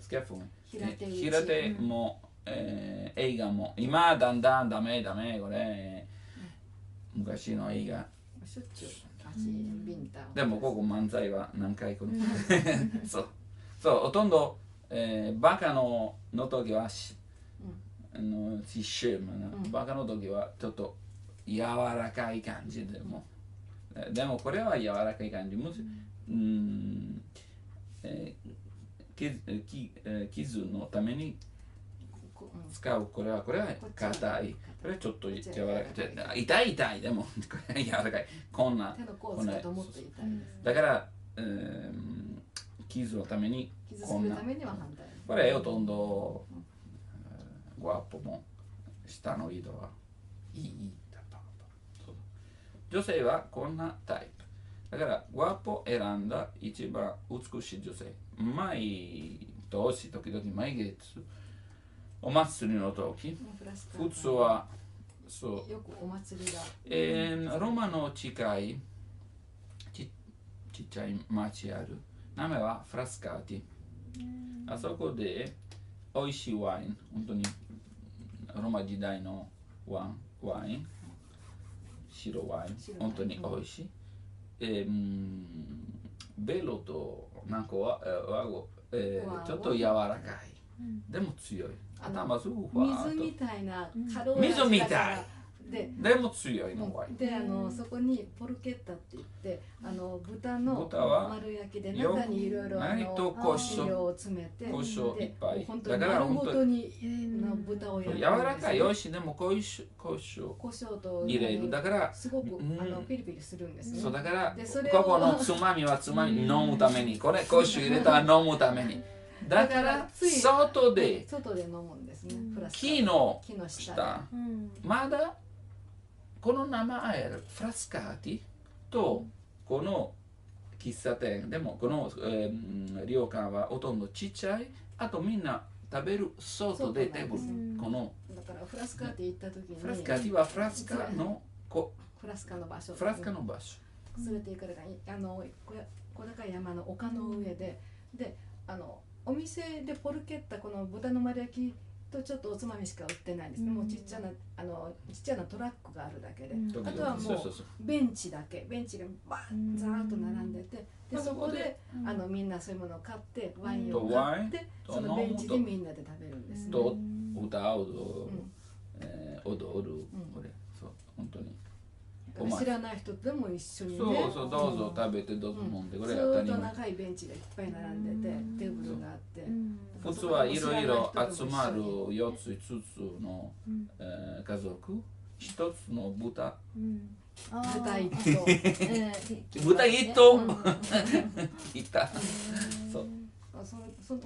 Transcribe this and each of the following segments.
スキャフォン。平手も、映画も、今だんだんダメ、これ、昔の映画。しょっちゅうビンタでもここ漫才は何回来るそう、ほとんど、バカの時はシシューム、バカの時はちょっと柔らかい感じでも、これは柔らかい感じ。傷のために使うこれは硬い。これちょっと柔らかい。痛いでもこれ柔らかい。こんな。手の甲を使うともっと痛いです。だから、傷のためにこんな。これほとんどゴアッポも下の色はいい。女性はこんなタイプ。だからゴアッポ選んだ一番美しい女性。毎年時々毎月お祭りの時、普通はそうよくお祭りが、ロマの近いちっちゃい町ある。名前はフラスカーティ。あそこで美味しいワイン、本当にロマ時代のワイン、白ワイン、本当に美味しい。ベロとなんかはちょっと柔らかい。でも強い。頭すぐふわっと。水みたいな軽い。水みたい。でも強いのワイン。で、そこにポルケッタって言って、豚の丸焼きで中にいろいろ飼料を詰めて、胡椒いっぱい。だから丸ごとに豚を焼く。柔らかいよし、でも胡椒と入れる。だからすごくピリピリするんですね。そうだからここのつまみは飲むために、これ胡椒入れたら飲むために。だから外で飲むんですね。木の下。まだこの名前フラスカーティとこの喫茶店でもこの、旅館はほとんどちっちゃい。あとみんな食べる外でテーブル。このだからフラスカーティ行った時にフラスカーティはフラスカの場所。フラスカの場所。連れて行かれた小高い山の丘の上で、お店でポルケッタこの豚の丸焼きとちょっとおつまみしか売ってないんですね。もうちっちゃなトラックがあるだけで、あとはもうベンチがバーザーッと並んでて、でそこでみんなそういうものを買ってワインを買ってそのベンチでみんなで食べるんです。と歌う踊るこれそう本当に。知らない人でも一緒にね。そうどうぞ食べてどうぞ飲んでこれずっと長いベンチがいっぱい並んでてテーブルがあって。普通はいろいろ集まる4つ5つの家族、一つの豚一頭豚一頭いた。そう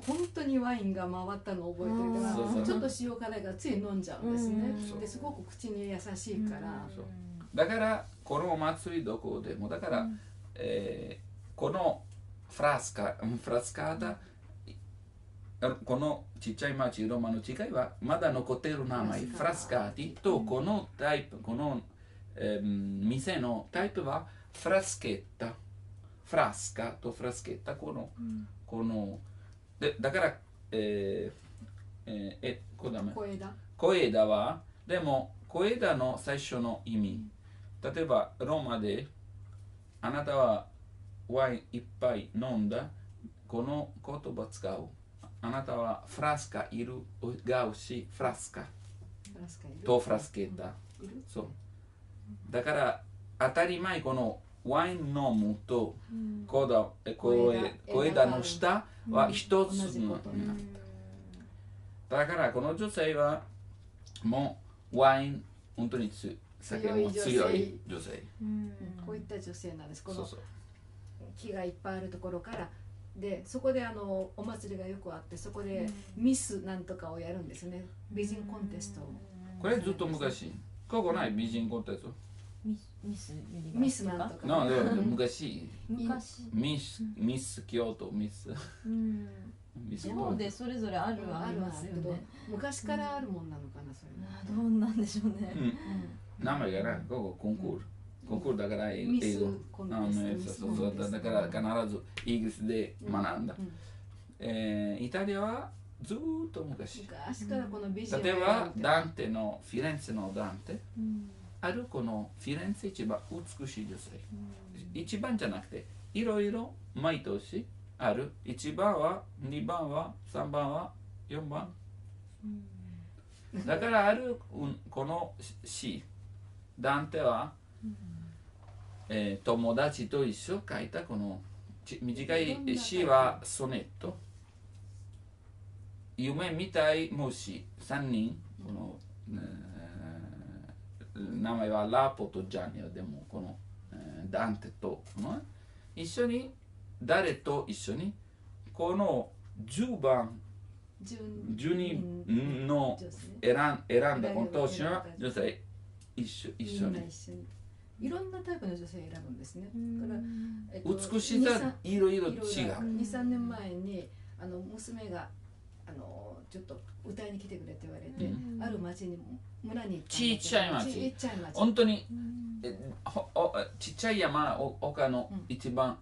本当にワインが回ったのを覚えてるから、ちょっと塩辛いがつい飲んじゃうんですね。ですごく口に優しいから。だからこのお祭りどこでもだから、このフラスカータこのちっちゃい町ローマの違いはまだ残っている名前フラスカーティとこのタイプこの、店のタイプはフラスケッタフラスカとフラスケッタこのでだから小枝はでも小枝の最初の意味例えばローマであなたはワインいっぱい飲んだこの言葉使うあなたはフラスカいるがうしフラスカとフラスケッタそうだから当たり前このワイン飲むと小枝の下は一つのだからこの女性はもうワイン本当に酒も強い女性こういった女性なんですこの木がいっぱいあるところからでそこでお祭りがよくあってそこでミスなんとかをやるんですね美人コンテストをこれずっと昔ここない美人コンテストミスなんとか昔ミス京都ミス地方でそれぞれありますよね昔からあるもんなのかなそれどうなんでしょうね名前がなここコンクールだから英語だから必ずイギリスで学んだイタリアはずーっと昔。昔からこの美人例えばダンテのフィレンツェのダンテ、あるこのフィレンツェ一番美しい女性、一番じゃなくていろいろ毎年ある。1番は2番は3番は4番、だからある、この詩ダンテは、友達と一緒書いたこの短い詩はソネット。夢みたい虫3人、この、名前はラポとジャニアでもこの、ダンテと、一緒に誰と一緒にこの10番10人の選んだこの当時の女性一緒にいろんなタイプの女性を選ぶんですね。だから、美しさいろいろ違う。2、3年前に娘がちょっと歌いに来てくれって言われて、ある町に村に行ったんだけど、ちっちゃい町、本当にちっちゃい山丘の一番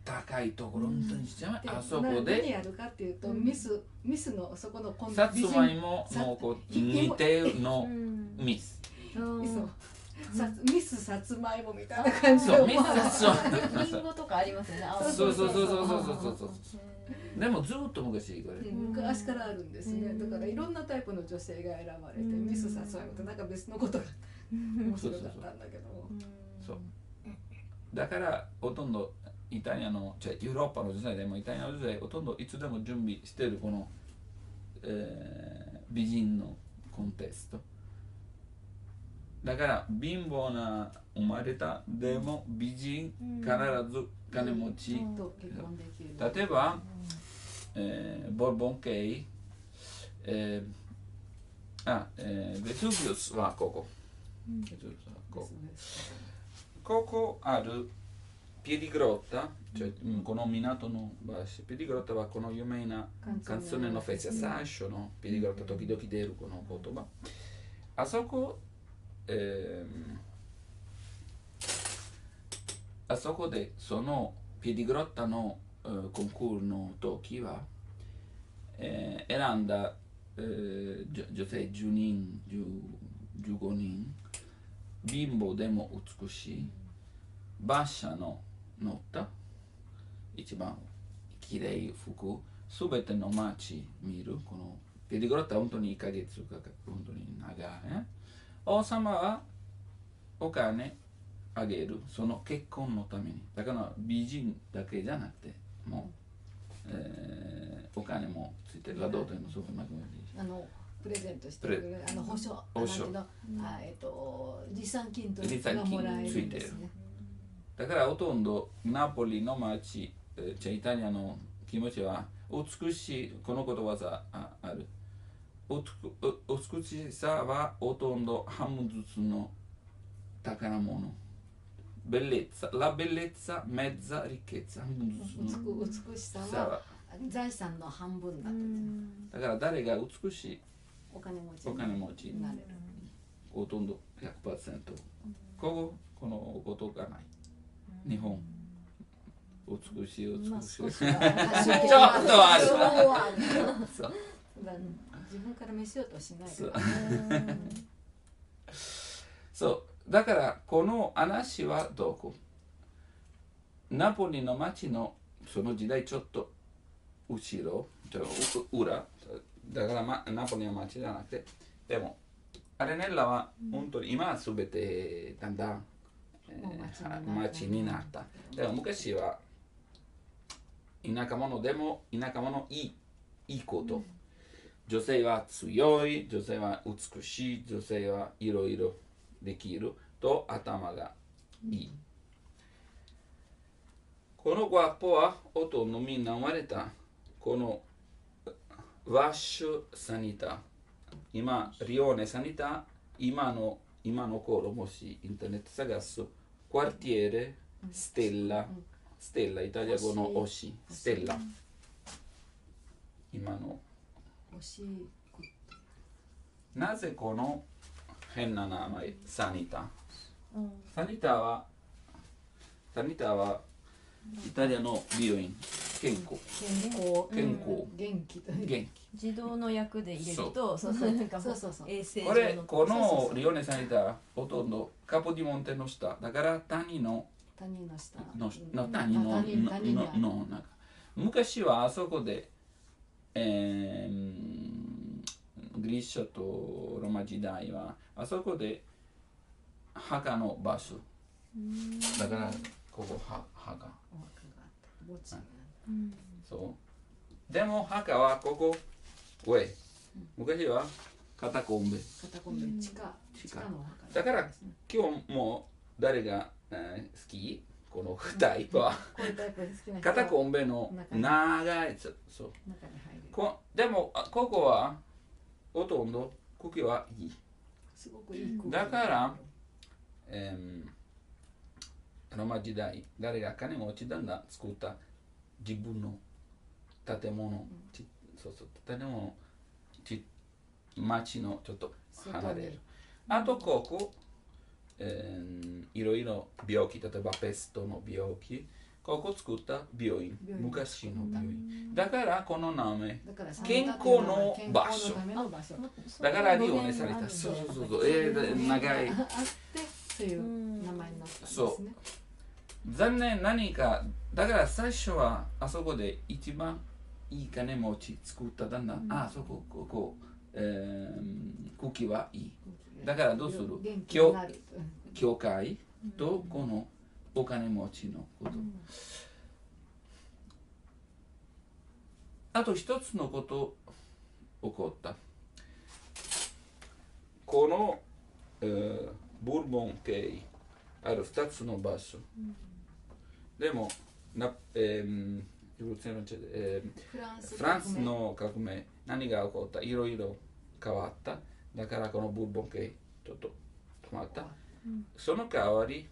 高いところ、本当にちっちゃい、あそこで何やるかっていうと、ミスのそこのさつまいものこう似てるのミス。ミスさつまいもみたいな感じで、リンゴとかありますよね。そうでもずっと昔これ昔からあるんですね。だからいろんなタイプの女性が選ばれて、ミスさつまいもってなんか別のことが面白かったんだけど、そうだからほとんどイタリアのヨーロッパの女性でもイタリアの女性ほとんどいつでも準備しているこの、美人のコンテストだから、貧乏な生まれたでも美人必ず金持ち、例えば、ボルボン系、ベトゥビウスはここあるピエディグロッタ、この港の場所、ピエディグロッタはこの有名なカンツォネのフェチャ最初のピエディグロッタ時々出るこの言葉、あそこあそこでそのピエディグロッタのコンクールの時は、選んだ、女性10人、15人、貧乏でも美しい、馬車の乗った一番きれい服、すべての街見る、このピエディグロッタは本当に1ヶ月かかる、本当に長い。王様はお金あげる、その結婚のために。だから美人だけじゃなくて、もう、お金もついてる。ラドートのそういうまとめでプレゼントしてくれる保証持参金というのがもらえるんですね。だからほとんどナポリの街、イタリアの気持ちは美しい、このことわざある。美しさはほとんど半分ずつの宝物。bellezza, la bellezza, mezza ricchezza。美しさは財産の半分だと。だから誰が美しいお金持ちになれる。ほとんど 100%。このことがない。日本。美しい。ちょっとある。自分から召しようとしないから。そう。だからこの話はどこ？ナポリの町のその時代ちょっと後ろ、裏。だから、ナポリの町じゃなくて、でもアレネッラは本当に今は全てだんだん、町になった。でも昔は田舎者でも田舎者いいこと。女性は強い、女性は美しい、女性はいろいろできると頭がいい。このワッポはほとんどみんな生まれた。このワッシュサニタ、今リオネサニタ、今の頃もしインターネット探す、クワルティエレ、ステッラ、ステッラ、イタリア語の星、ステッラ。今のなぜこの変な名前サニタ、サニタはイタリアの美容院健康元気という元気自動の役で入れるとそうなんか衛生これこのリオネサニタほとんどカポディモンテの下だから谷の下の谷の中昔はあそこで、ギリシャとローマ時代はあそこで墓の場所だからここ墓そうでも墓はここ上昔はカタコンベ地下の墓だから今日も誰が、好きこのタイプはカタコンベの長いそうでもここはほとんど茎はいいすごくいいだからローマ時代誰が金持ちだんだん作った自分の建物、建物町のちょっと離れるあとここ、いろいろ病気例えばペストの病気ここ作った病院昔の病院だからこの名前健康の場所だからリオネされたそう長いあってそういう名前になったんですね残念何かだから最初はあそこで一番いい金持ち作っただんだん、あそこ茎はいいだからどうする教会とこのお金持ちのこと、あと一つのこと起こったこの、ブルボン系ある2つの場所、でもフランスの革命何が起こったいろいろ変わっただからこのブルボン系ちょっと止まった、その代わり、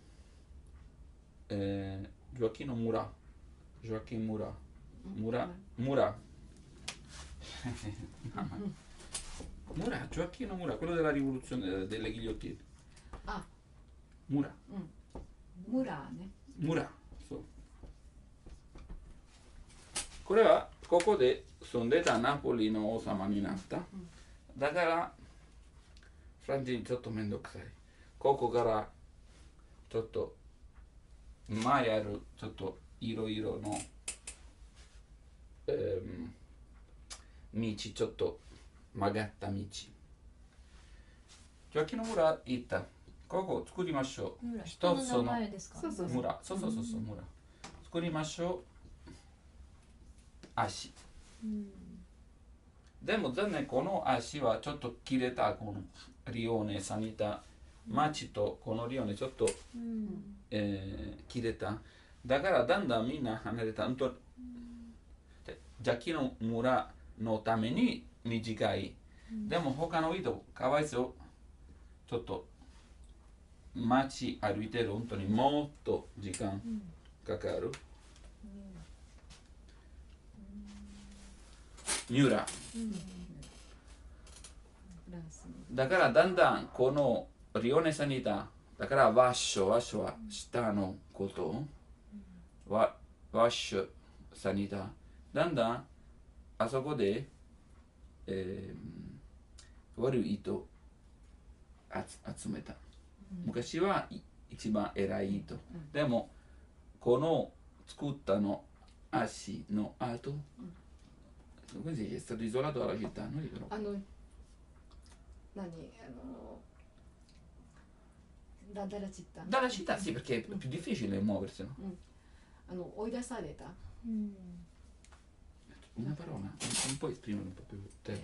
ジョアキン村ジョアキン村ジョアキンの村quello della rivoluzione delle ghigliottine村そうこれはここで住んでたナポリの王様になった、だからフランチにちょっとめんどくさいここからちょっと前あるちょっといろいろの、道ちょっと曲がった道ジョアキンの村行ったここ作りましょう一つの村そう村作りましょう足、でも残念この足はちょっと切れたこのリオネサニタ町とこのリオネちょっと、切れただからだんだんみんな離れたジャキの村のために短い、でも他の人かわいそうちょっと街歩いてる本当にもっと時間かかる、ニューラ、だからだんだんこのリオネサニタだからワッシュは下のことワッシュサニタだんだんあそこで、悪い人集めた、昔は一番偉い人、でもこの作ったの足の後quindi è stato isolato dalla città, no? Dalla città sì, perché è più difficile muoversi, no? 追い出された、Una parola, non puoi esprimere un po' più te.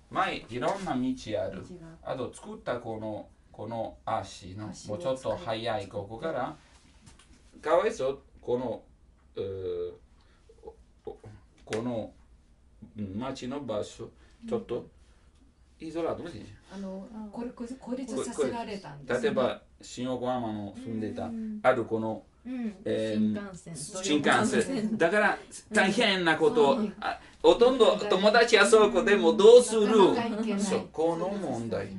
前いろんな道ある。あと作ったこの足のもうちょっと速いここからかわいそうこの町の場所ちょっとイゾラートですね。孤立させられたんです、ね。例えば新横浜の住んでたあるこの新幹線だから大変なことほとんど友達あそこでもどうするそうこの問題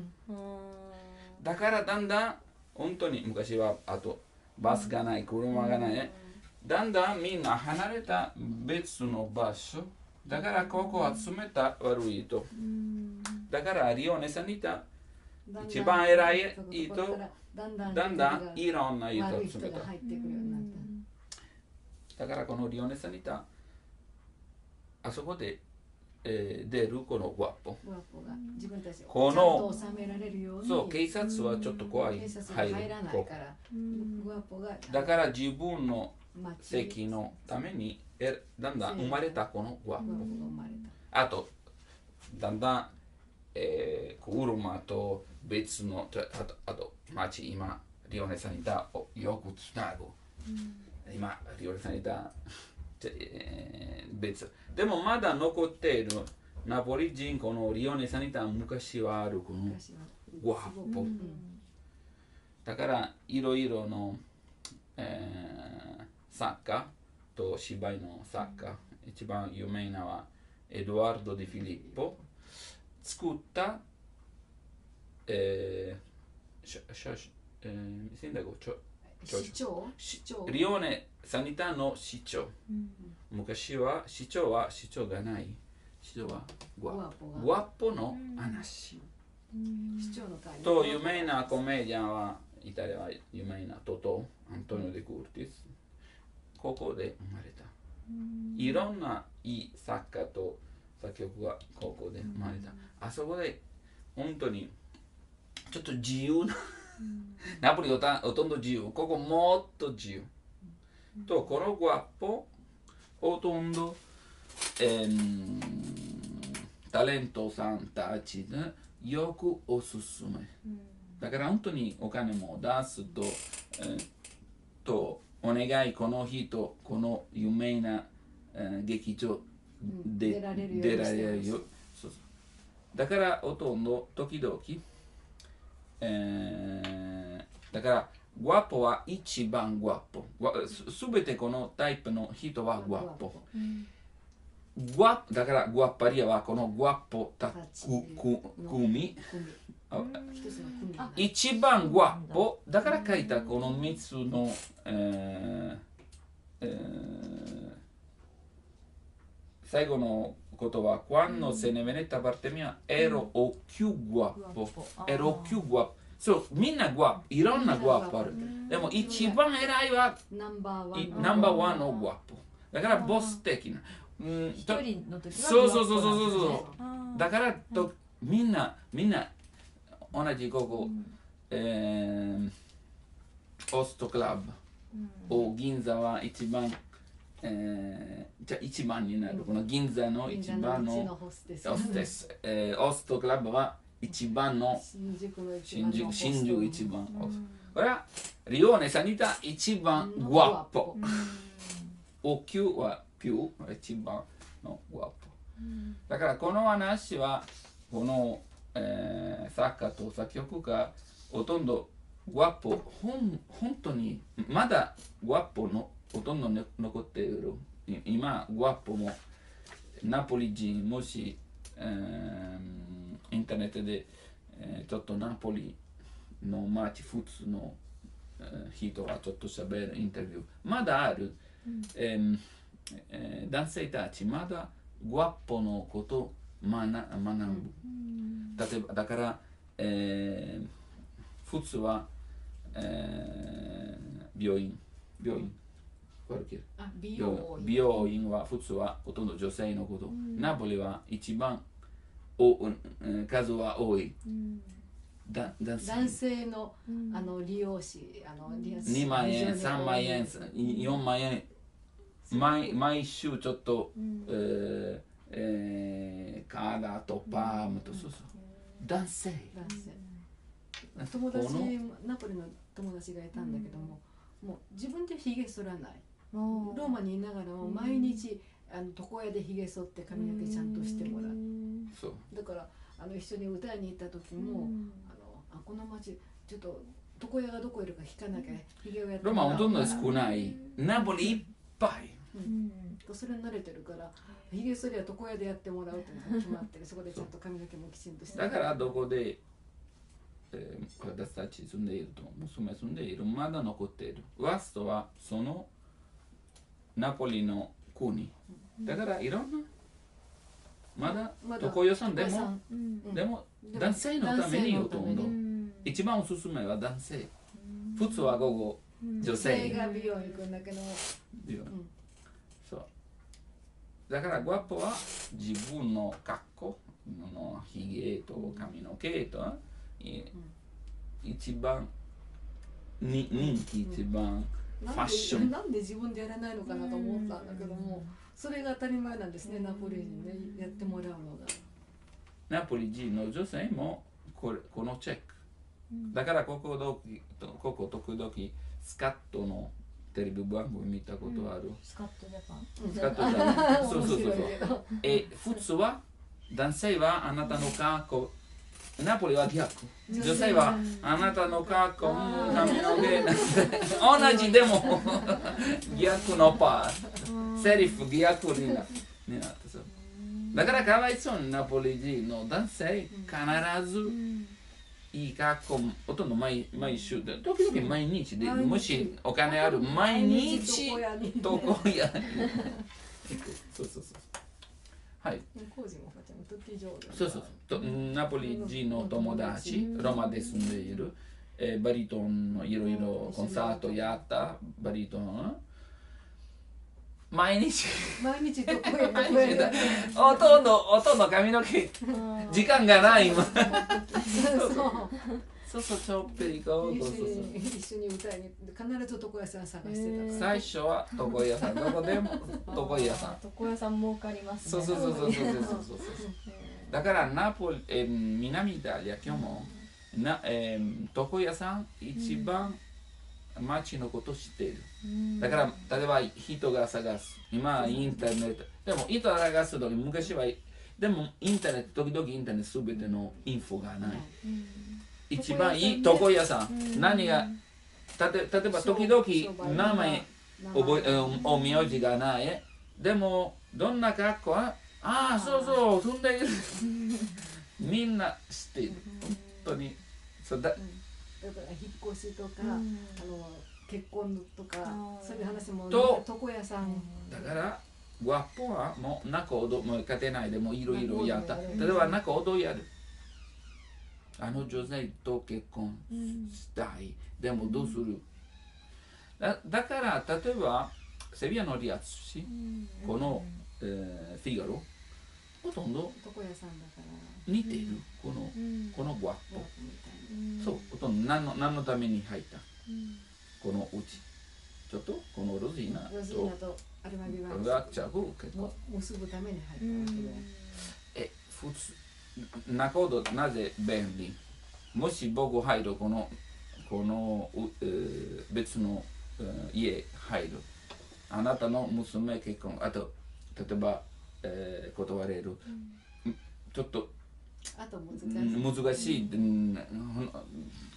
だからだんだん本当に昔はあとバスがない車がないだんだんみんな離れた別の場所。だからここは冷た悪いと。だからリオネサニタ一番偉い人、だんだんいろんな人を集めた。だからこのリオネサニタ、あそこで、出るこのグワッポ。このそう警察はちょっと怖い。入らないから。だから自分の席のためにだんだん生まれたこのグワッポ。あとだんだん、ウルマと別のあと町今リオネサニタをよくつなぐ。今リオネサニタ別でもまだ残っているナポリ人このリオネサニタ昔はあるこのグワッポ。だからいろいろの、作家と芝居の作家、一番有名なのはエドワルド・ディ・フィリッポ作った、リオネサニタの市長。昔は市長がない。市長はグワッポの話。と有名なコメディアンはイタリアは有名なトト、アントニオ・デ・クーティス。ここで生まれた。いろんないい作家と作曲がここで生まれた。あそこで本当にちょっと自由なナポリほとんど自由。ここもっと自由。とこのグワッポほとんど、タレントさんたちでよくおすすめ。だから本当にお金も出すと、とお願いこの人この有名な、劇場で出られるよ。だからほとんど時々、だからグワッポは一番グワッポ。すべてこのタイプの人はグワッポ。だからグワッパリアはこのグワッポた組。一番グワッポだから書いたこの3つの、最後のことはquando se ne venetta parte mia ero o più guapo ero più guapo そうみんなグワッポいろんなグワッポあるでも一番偉いはナンバーワンのグワッポだからボス的な一人の時はそうだからとみんな同じここ、オストクラブを銀座は一番じゃあ一番になるこの銀座の一番のホステス、オストクラブは一番の新宿一番これはリオネサニタ一番グワッポおきゅうはピュー一番のグワッポだからこの話はこの、作家と作曲家ほとんどグワッポ本当にまだグワッポのほとんど残っている今グワッポもナポリ人もし、インターネットで、ちょっとナポリの街普通の、人がちょっと喋るインタビューまだある、男性たちまだグワッポのことを学ぶ、例えばだから、普通は、病院美容院は普通はほとんど女性のこと、ナポリは一番数は多い、男性の、利用者2万円3万円4万円毎週ちょっと、カーラーとパームとそう男性友達ナポリの友達がいたんだけども、もう自分でひげ剃らないローマにいながらも毎日床屋でひげ剃って髪の毛ちゃんとしてもらうそうだから一緒に歌いに行った時もこの町ちょっと床屋がどこいるか聞かなきゃひげをやってローマほとんど少ないナポリいっぱいそれに慣れてるからひげ剃りは床屋でやってもらうっていうのが決まってるそこでちゃんと髪の毛もきちんとしてだからどこで私たち住んでいると娘住んでいるまだ残っているワストはその、ナポリの国だからいろんなまだ床屋さんでも男性のためにほとんど一番おすすめは男性普通は午後女性が美容に行くんだけどそうだからグワッポは自分の格好のひげと髪の毛と一番人気一番ファッションなんで自分でやらないのかなと思ったんだけどもそれが当たり前なんですねナポリ人ねやってもらうのがナポリ人の女性もこのチェックだからここ時々スカットのテレビ番組見たことある、スカットジャパンスカットジャパンそう普通は男性はあなたの格好ナポリは逆女性はあなたの格好髪の毛同じでも逆のパーセリフ逆になってそうだからかわいそうにナポリ人の男性必ずいい格好ほとんど毎週で時々毎日でもしお金ある毎日床屋にそうはいそうナポリ人の友達ロマで住んでいるバリトンのいろいろコンサートやったバリトン毎日ほとんど髪の毛時間がない今そうちょっぴりこう一緒に歌いに必ず床屋さん探してた最初は床屋さんどこでも床屋さん床屋さん儲かりますねそうだから南イタリア今日も床屋さん一番街のこと知っているだから例えば人が探す今インターネットでも人が探す時昔はでもインターネット時々インターネット全てのインフォがない一番いい床屋さん何が例えば時々名前お名字がないでもどんな格好はそう踏んでいるみんな知っている本当にそうだ引っ越しとか結婚とかそういう話も床屋さんだからグワッポはもう仲踊も勝てないでもいろいろやった例えば仲踊やるあの女性と結婚したいでもどうするだから例えばセビアのリアツシこのフィガロほとんど似ているこのグワッポそうほとんど何のために入ったこのうちちょっとこのロジーナとアルマビワークチャーブ結構結ぶために入ったわけで普通中ほどなぜ便利もし僕入るこの別の家入るあなたの娘結婚あと例えば、断れる、ちょっとあと難しい、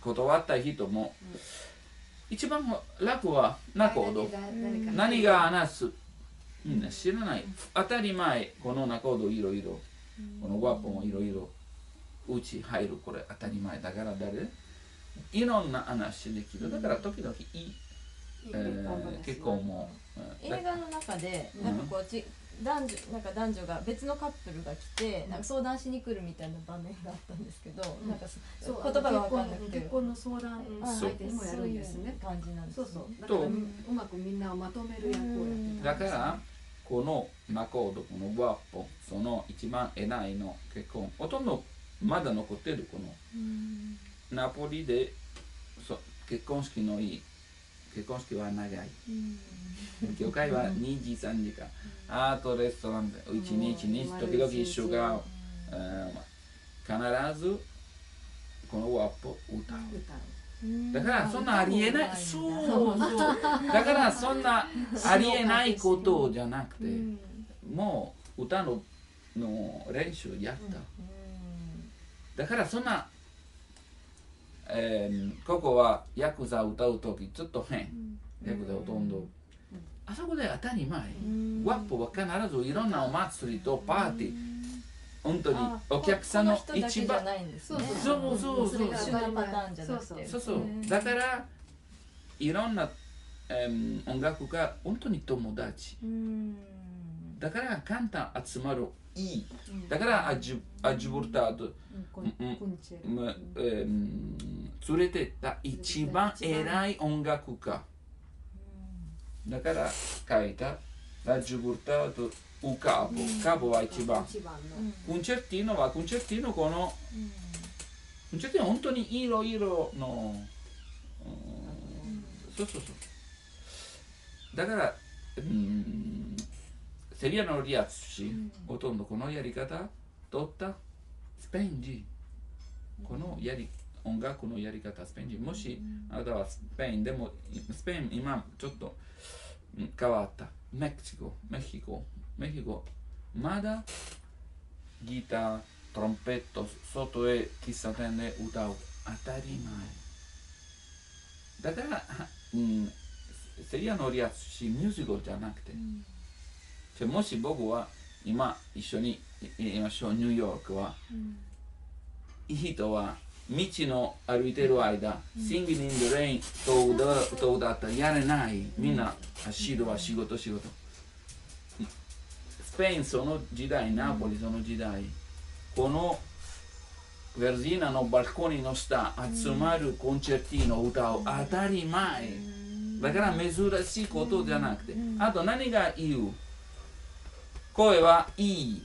断った人も、一番楽は中ほど何が話すみんな知らない当たり前この中ほどいろいろこのワッポもいろいろうち入るこれ当たり前だからいろんな話できるだから時々いい結婚も映画の中でなんかこう男女が別のカップルが来てなんか相談しに来るみたいな場面があったんですけど、なんか言葉が分かんなくて結婚の相談相手にもやるんですね。感じなんです。だからうまくみんなをまとめる役をやってた。だからこの仲人このグワッポその一番偉いの結婚ほとんどまだ残ってるこのナポリで結婚式のいい結婚式は長い。教会は2時3時間あとレストランで1日に時々1週間必ずこのワッポを歌うだからそんなありえないそうだからそんなありえないことじゃなくてもう歌の練習やっただからそんなここはヤクザ歌うときちょっと変ヤクザほとんどあそこで当たり前ワッポは必ずいろんなお祭りとパーティー本当にお客さんの一番そうだからだからいろんな音楽が本当に友達。だから簡単集まるいい。だからアジュボルタード連れてった一番偉い音楽家。だから書いたラジュボルタードウカーボ。カーボは一番。コンチェルティーノはコンチェルティーノこのコンチェルティーノ本当にいろいろのそうそうそう。だから、セリアのリアツ氏、ほとんどこのやり方取ったスペイン人。この音楽のやり方スペイン人。もしあなたはスペインでも、スペイン今ちょっと変わった。メキシコ、まだギター、トロンペット、外へ喫茶店で歌う。当たり前。だから、セリアのリアツ氏、ミュージカルじゃなくて、もし僕は今一緒にいましょう、ニューヨークは、人は道の歩いてる間、Singing in the Rain と歌ったらやれない。みんな仕事。スペインその時代、ナポリその時代、このベルジーナのバルコニーの下、集まるコンチェルティーノを歌う。当たり前。だから珍しいことじゃなくて、あと何が言う？声はいい。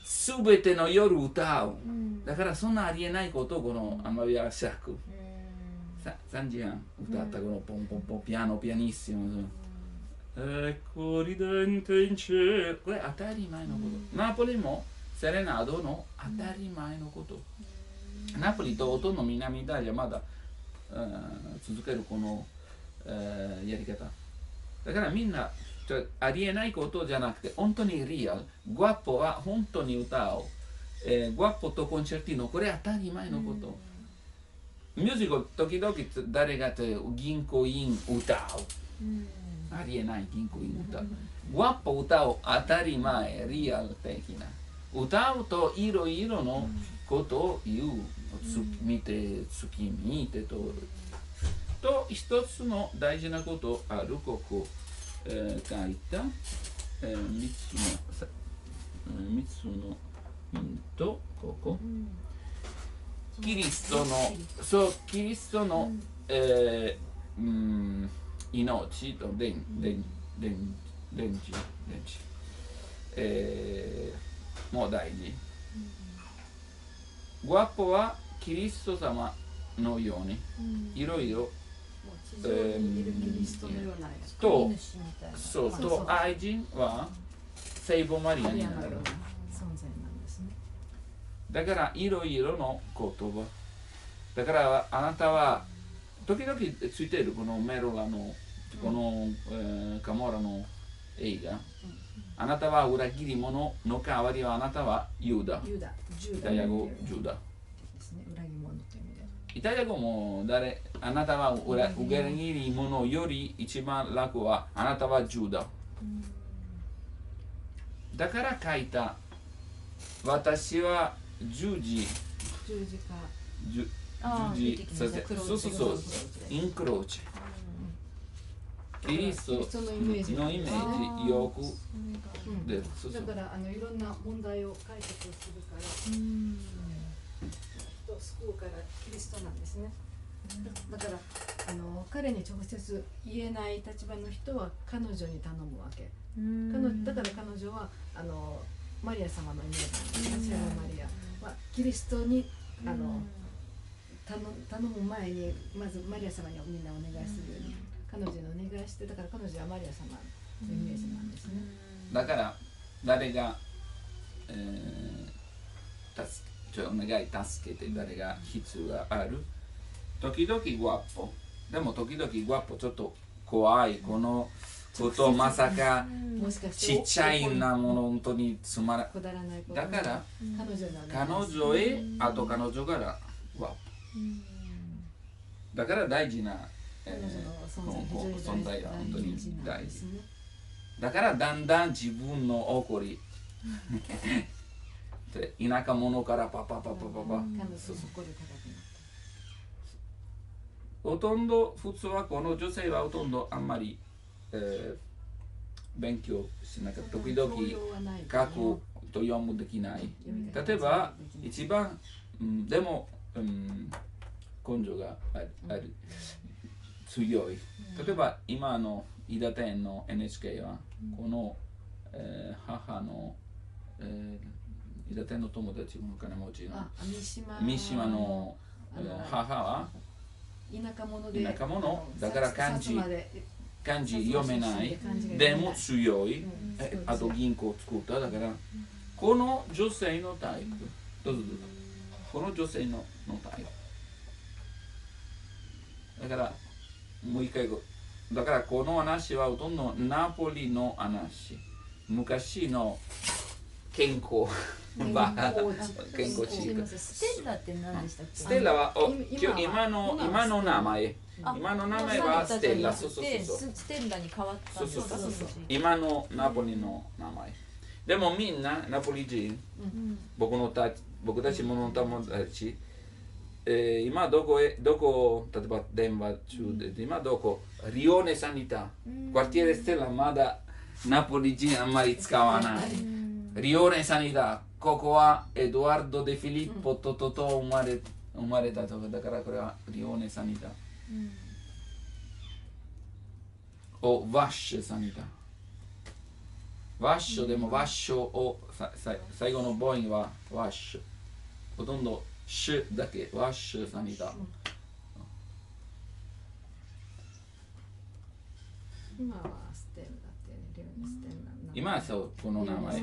すべての夜歌う。だからそんなありえないことをこのアマビアシャク。3時半歌ったこのポンポンポンピアノピアニッシモ。これ当たり前のこと。ナポリもセレナードの当たり前のこと。ナポリとほとんど南イタリアまだ続けるこのやり方。だからみんなありえないことじゃなくて本当にリアル。グワッポは本当に歌う。グワッポとコンチェルティーノこれ当たり前のこと。ミュージカル時々誰が銀行員歌う。ありえない銀行員歌う。グワッポ歌う当たり前リアル的な。歌うといろいろのことを言う。見て月見てと一つの大事なことあるここ、書いた、3つのヒントここ、キリストの、命と電池、もう大事。グワッポはキリスト様のようにいろいろと愛人は聖母マリアになる。だからいろいろの言葉。だからあなたは時々ついているこのメロラのこの、カモラの映画。あなたは裏切り者の代わりはあなたはユダ。イタリア語ジュダ。イタリア語もあなたは裏切り者より一番楽はあなたはジュダ。だから書いた私は十字そうインクローチ。キリストのイメージよく出る。だからいろんな問題を解決するから人を救うからキリストなんですね。だから彼に直接言えない立場の人は彼女に頼むわけ。だから彼女はマリア様のイメージなんです。聖母マリアはキリストに頼む前にまずマリア様にみんなお願いするように彼女にお願いして、だから彼女はマリア様のイメージなんですね。だから誰が、お願い助けて誰が必要がある。時々グワッポ。でも時々グワッポちょっと怖い。このことまさかちっちゃいなもの本当につまらない。だから彼女へあと彼女からグワッポ。だから大事な存在は本当に大事。だからだんだん自分の怒り田舎者からパパほとんど普通はこの女性はほとんどあんまり、勉強しなかった。時々書くと読むできない。例えば一番、でも、根性がある強い。例えば今の伊達天の NHK はこの、母の、伊達天の友達の金持ちの三島の母は田舎者だから漢字読めない。でも強い。あと銀行を作った。だからこの女性のタイプ。どうぞどうぞ。この女性のタイプ。だからもう一回だからこの話はほとんどナポリの話。昔の健康健康地域。ステッラって何でしたっけ？ステッラは今の名前。今の名前はステッラ。そうそうそう。ステッラに変わった。そうそうそう。今のナポリの名前。でもみんなナポリ人、僕たちもの友達、今どこ例えば電話中で今どこリオネサニタ、クワティエレステラまだナポリ人あんまり使わない。リオネサニタ、ここはエドワルド・デ・フィリッポと生まれたとこだからこれはリオネサニタ。おワッシュサニタ。ワッシュでもワッシュを最後の母音はワッシュ。ほとんどシュだけワッシュサニタ。今はステンラってね、ステンラ。今はそうこの名前。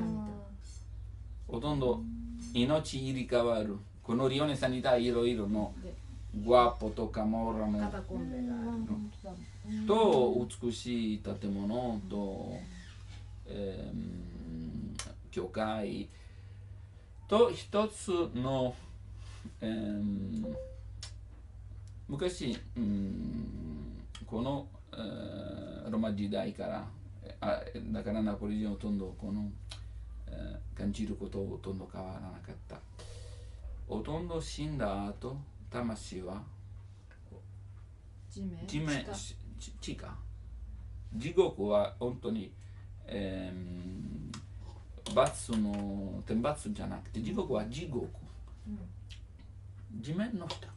ほとんど命入り変わる。このリオネサニタいろいろのグワポとかモーラもと美しい建物と、教会と一つの、昔、この、ロマ時代からだからナポリ人ほとんどこの、感じることほとんど変わらなかった。ほとんど死んだ後魂は地面地下地獄は本当に、罰の天罰じゃなくて地獄は地獄、地面の下、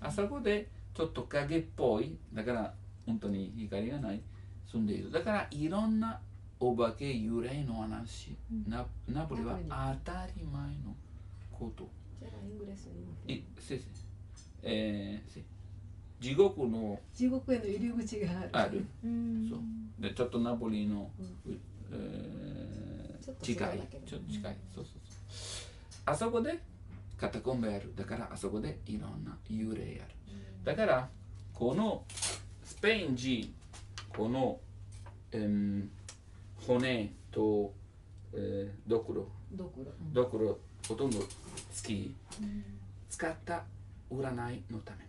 あそこでちょっと影っぽいだから本当に光がない住んでいる。だからいろんなお化け幽霊の話、ナポリは当たり前のこと。地獄への入り口がある。そうでちょっとナポリの、近い。ちょっと近い。そう。あそこでカタコンベある。だからあそこでいろんな幽霊ある。だからこのスペイン人この、骨と、ドクロほとんど好き、使った占いのために。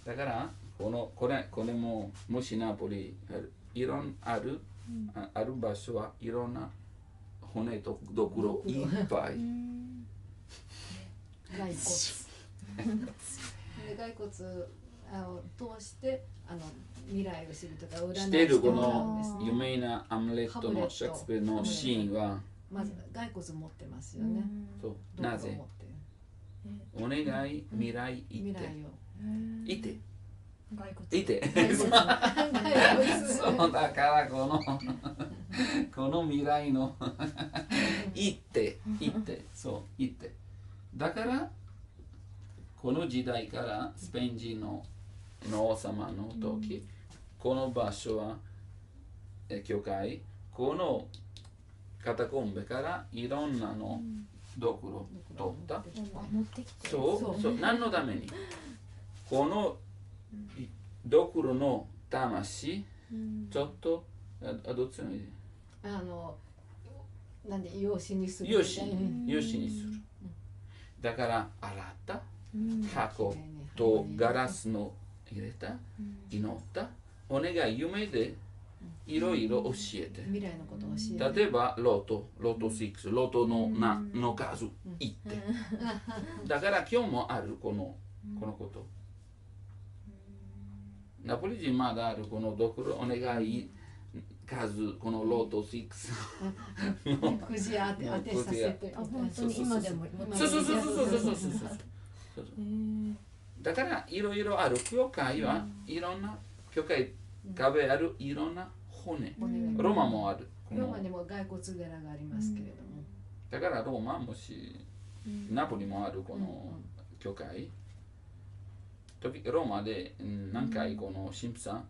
だからこれももしナポリある場所はいろんな骨とドクロいっぱい。骸骨を通して未来を知るとか占いしてるこの有名なアムレットのシェイクスピアのシーンはまず骸骨持ってますよね。そうなぜお願い未来いてそうだからこの未来のいってそういってだからこの時代からスペイン人の王様の時、この場所は教会このカタコンベからいろんなのドクロ取ったそう何のためにこのドクロの魂ちょっとどっちの意味なんで養子にする養子にするだから洗った箱とガラスの入れた祈ったお願い夢でいろいろ教えて未来のことを教えて例えばロト6ロトの数言ってだから今日もあるこのことナポリ人まだあるこのドクロお願い数、このロート6くじ当てさせて、本当に今でもそうだからいろいろある。教会はいろんな教会壁あるいろんな骨。ローマもある。ローマにも骸骨寺がありますけれども。だからローマもしナポリもあるこの教会。ローマで何回この神父さん